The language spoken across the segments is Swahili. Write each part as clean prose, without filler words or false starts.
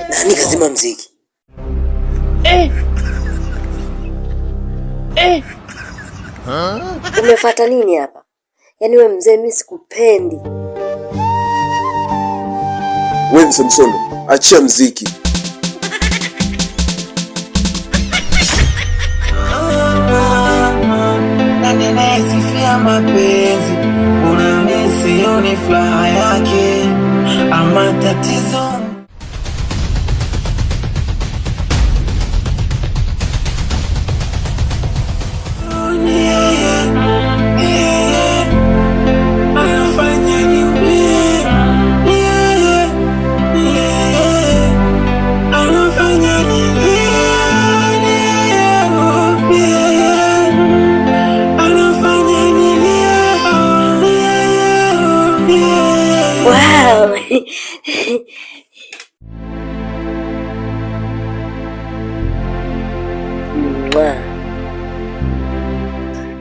Nani kazima mziki? Umefuata nini hapa? Yaani wewe mzee, mimi sikupendi. Wewe mzee Msondo, achia mziki. Nani anayesifia mapenzi? Unamisi yoni furaha yake ama tatizo?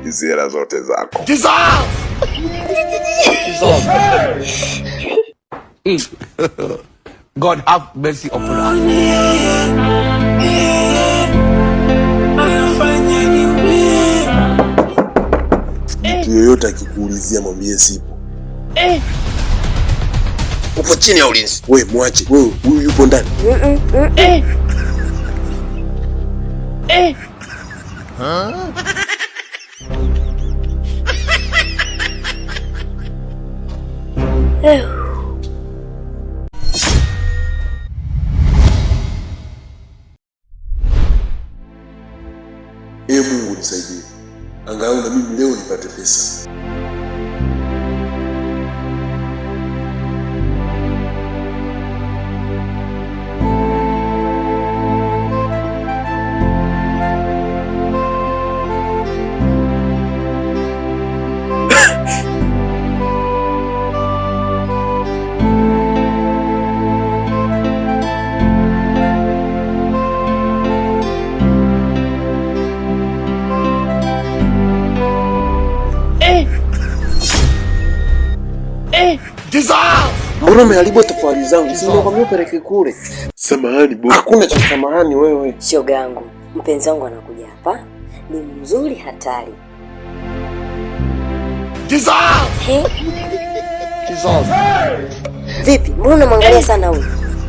Hizi hela zote zako. God have mercy upon us. Mtu yoyote akikuulizia mwambie sipo. Upo chini ya ulinzi. Wewe mwache. Wewe huyu yupo ndani. Mungu nisaidie. Angalau na mimi leo nipate pesa. Mbona umeharibu tofali zangu? Si nimekwambia upeleke kule. Samahani bwana. Hakuna cha samahani wewe. Shoga yangu, mpenzi wangu anakuja hapa. Ni mzuri hatari. Vipi? Mbona unamwangalia sana huyu?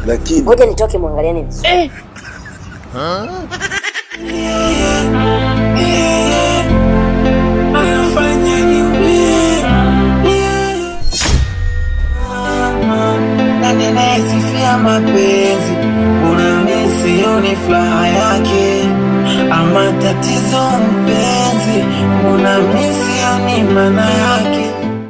Lakini ngoja nitoke muangaliane vizuri. Anayesifia mapenzi, unamisi yoni furaha yake ama tatizo mpenzi, unamisi yoni maana yake.